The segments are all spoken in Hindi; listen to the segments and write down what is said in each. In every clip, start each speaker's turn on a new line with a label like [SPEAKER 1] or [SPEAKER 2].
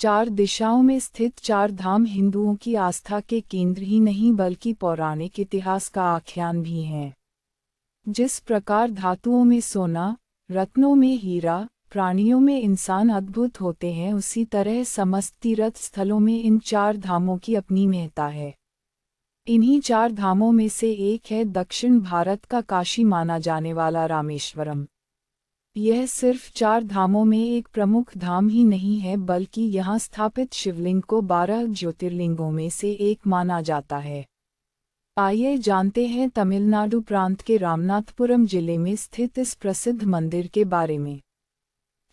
[SPEAKER 1] चार दिशाओं में स्थित चार धाम हिंदुओं की आस्था के केंद्र ही नहीं बल्कि पौराणिक इतिहास का आख्यान भी हैं। जिस प्रकार धातुओं में सोना, रत्नों में हीरा, प्राणियों में इंसान अद्भुत होते हैं, उसी तरह समस्त तीर्थ स्थलों में इन चार धामों की अपनी महत्ता है। इन्हीं चार धामों में से एक है दक्षिण भारत का काशी माना जाने वाला रामेश्वरम। यह सिर्फ चार धामों में एक प्रमुख धाम ही नहीं है बल्कि यहाँ स्थापित शिवलिंग को 12 ज्योतिर्लिंगों में से एक माना जाता है। आइए जानते हैं तमिलनाडु प्रांत के रामनाथपुरम जिले में स्थित इस प्रसिद्ध मंदिर के बारे में।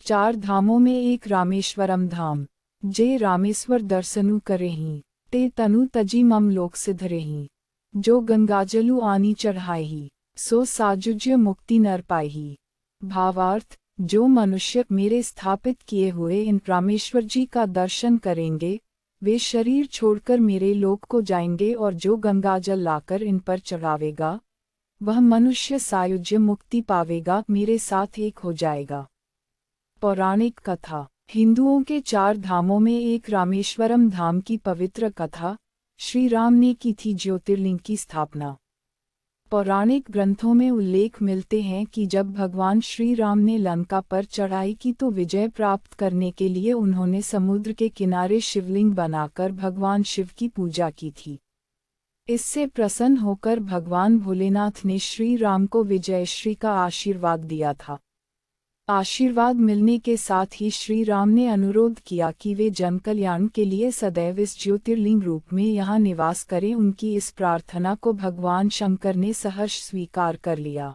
[SPEAKER 1] चार धामों में एक रामेश्वरम धाम। जे रामेश्वर दर्शनु करेहीं, ते तनु तजी मम लोक सिद्ध रेहीं। जो गंगाजलु आनी चढ़ाई, सो साजुज्य मुक्ति नर पाई। भावार्थ, जो मनुष्य मेरे स्थापित किए हुए इन रामेश्वर जी का दर्शन करेंगे, वे शरीर छोड़कर मेरे लोक को जाएंगे और जो गंगाजल लाकर इन पर चढ़ावेगा, वह मनुष्य सायुज्य मुक्ति पावेगा, मेरे साथ एक हो जाएगा। पौराणिक कथा। हिंदुओं के चार धामों में एक रामेश्वरम धाम की पवित्र कथा। श्री राम ने की थी ज्योतिर्लिंग की स्थापना। पौराणिक ग्रंथों में उल्लेख मिलते हैं कि जब भगवान श्री राम ने लंका पर चढ़ाई की तो विजय प्राप्त करने के लिए उन्होंने समुद्र के किनारे शिवलिंग बनाकर भगवान शिव की पूजा की थी। इससे प्रसन्न होकर भगवान भोलेनाथ ने श्री राम को विजयश्री का आशीर्वाद दिया था। आशीर्वाद मिलने के साथ ही श्री राम ने अनुरोध किया कि वे जनकल्याण के लिए सदैव इस ज्योतिर्लिंग रूप में यहाँ निवास करें। उनकी इस प्रार्थना को भगवान शंकर ने सहर्ष स्वीकार कर लिया।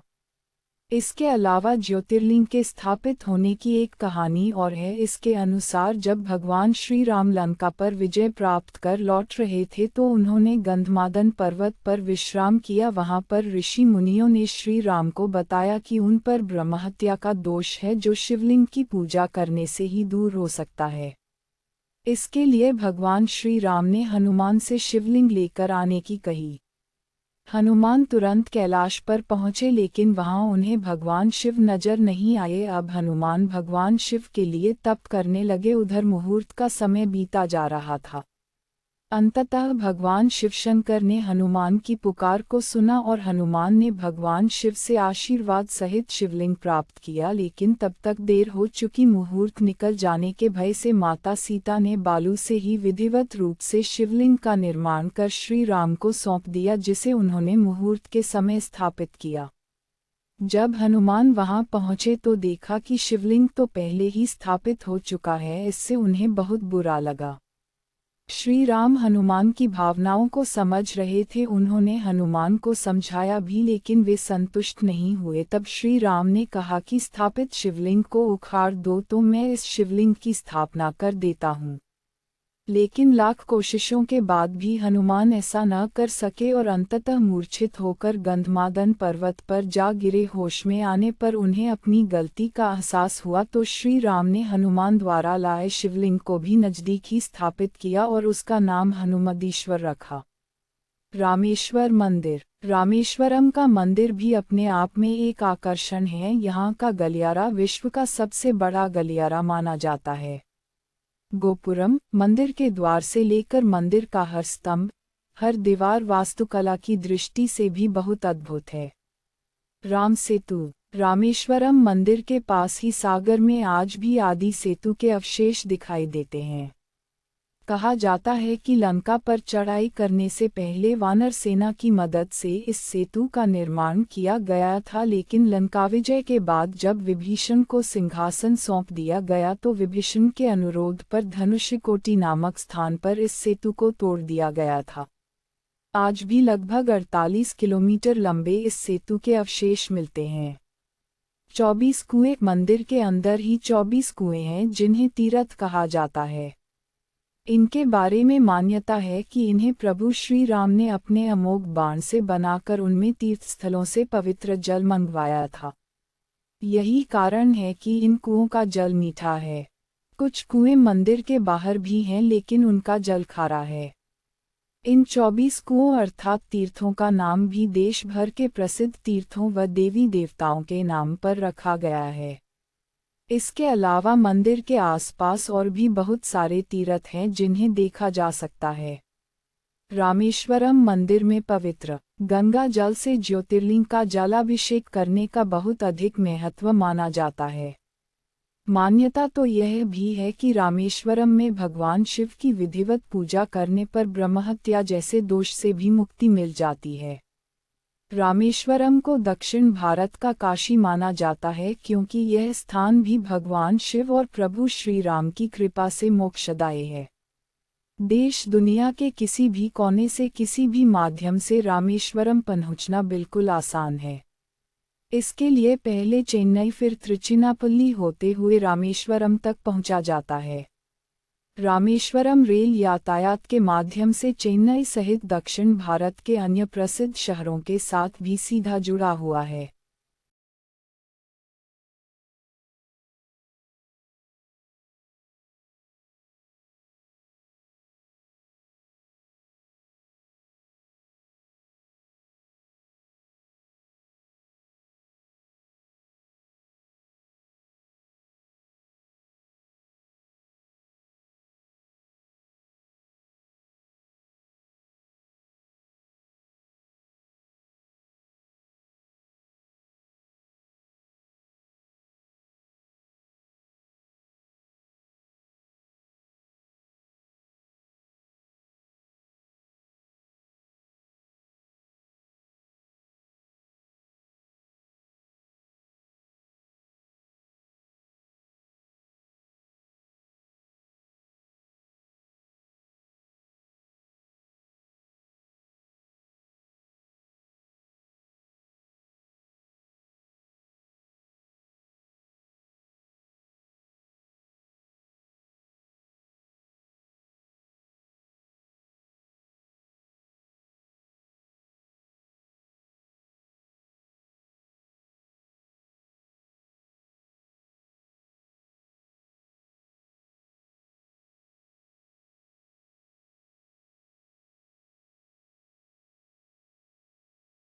[SPEAKER 1] इसके अलावा ज्योतिर्लिंग के स्थापित होने की एक कहानी और है। इसके अनुसार जब भगवान श्री राम लंका पर विजय प्राप्त कर लौट रहे थे तो उन्होंने गंधमादन पर्वत पर विश्राम किया। वहां पर ऋषि मुनियों ने श्री राम को बताया कि उन पर ब्रह्महत्या का दोष है जो शिवलिंग की पूजा करने से ही दूर हो सकता है। इसके लिए भगवान श्री राम ने हनुमान से शिवलिंग लेकर आने की कही। हनुमान तुरंत कैलाश पर पहुंचे लेकिन वहां उन्हें भगवान शिव नजर नहीं आए। अब हनुमान भगवान शिव के लिए तप करने लगे। उधर मुहूर्त का समय बीता जा रहा था। अंततः भगवान शिवशंकर ने हनुमान की पुकार को सुना और हनुमान ने भगवान शिव से आशीर्वाद सहित शिवलिंग प्राप्त किया, लेकिन तब तक देर हो चुकी। मुहूर्त निकल जाने के भय से माता सीता ने बालू से ही विधिवत रूप से शिवलिंग का निर्माण कर श्री राम को सौंप दिया, जिसे उन्होंने मुहूर्त के समय स्थापित किया। जब हनुमान वहां पहुंचे तो देखा कि शिवलिंग तो पहले ही स्थापित हो चुका है। इससे उन्हें बहुत बुरा लगा। श्री राम हनुमान की भावनाओं को समझ रहे थे। उन्होंने हनुमान को समझाया भी लेकिन वे संतुष्ट नहीं हुए। तब श्री राम ने कहा कि स्थापित शिवलिंग को उखाड़ दो तो मैं इस शिवलिंग की स्थापना कर देता हूँ। लेकिन लाख कोशिशों के बाद भी हनुमान ऐसा न कर सके और अंततः मूर्छित होकर गंधमादन पर्वत पर जा गिरे। होश में आने पर उन्हें अपनी गलती का एहसास हुआ तो श्री राम ने हनुमान द्वारा लाए शिवलिंग को भी नजदीक ही स्थापित किया और उसका नाम हनुमदीश्वर रखा। रामेश्वर मंदिर। रामेश्वरम का मंदिर भी अपने आप में एक आकर्षण है। यहाँ का गलियारा विश्व का सबसे बड़ा गलियारा माना जाता है। गोपुरम, मंदिर के द्वार से लेकर मंदिर का हर स्तंभ, हर दीवार वास्तुकला की दृष्टि से भी बहुत अद्भुत है। राम सेतु। रामेश्वरम मंदिर के पास ही सागर में आज भी आदि सेतु के अवशेष दिखाई देते हैं। कहा जाता है कि लंका पर चढ़ाई करने से पहले वानर सेना की मदद से इस सेतु का निर्माण किया गया था, लेकिन लंका विजय के बाद जब विभीषण को सिंहासन सौंप दिया गया तो विभीषण के अनुरोध पर धनुषकोटि नामक स्थान पर इस सेतु को तोड़ दिया गया था। आज भी लगभग 48 किलोमीटर लंबे इस सेतु के अवशेष मिलते हैं। 24 कुएं। मंदिर के अंदर ही 24 कुएं हैं जिन्हें तीर्थ कहा जाता है। इनके बारे में मान्यता है कि इन्हें प्रभु श्री राम ने अपने अमोघ बाण से बनाकर उनमें तीर्थस्थलों से पवित्र जल मंगवाया था। यही कारण है कि इन कुओं का जल मीठा है। कुछ कुएं मंदिर के बाहर भी हैं लेकिन उनका जल खारा है। इन 24 कुओं अर्थात तीर्थों का नाम भी देश भर के प्रसिद्ध तीर्थों व देवी देवताओं के नाम पर रखा गया है। इसके अलावा मंदिर के आसपास और भी बहुत सारे तीर्थ हैं जिन्हें देखा जा सकता है। रामेश्वरम मंदिर में पवित्र गंगा जल से ज्योतिर्लिंग का जलाभिषेक करने का बहुत अधिक महत्व माना जाता है। मान्यता तो यह भी है कि रामेश्वरम में भगवान शिव की विधिवत पूजा करने पर ब्रह्महत्या जैसे दोष से भी मुक्ति मिल जाती है। रामेश्वरम को दक्षिण भारत का काशी माना जाता है क्योंकि यह स्थान भी भगवान शिव और प्रभु श्री राम की कृपा से मोक्षदायी है। देश दुनिया के किसी भी कोने से किसी भी माध्यम से रामेश्वरम पहुंचना बिल्कुल आसान है। इसके लिए पहले चेन्नई फिर त्रिचिनापल्ली होते हुए रामेश्वरम तक पहुंचा जाता है। रामेश्वरम रेल यातायात के माध्यम से चेन्नई सहित दक्षिण भारत के अन्य प्रसिद्ध शहरों के साथ भी सीधा जुड़ा हुआ है।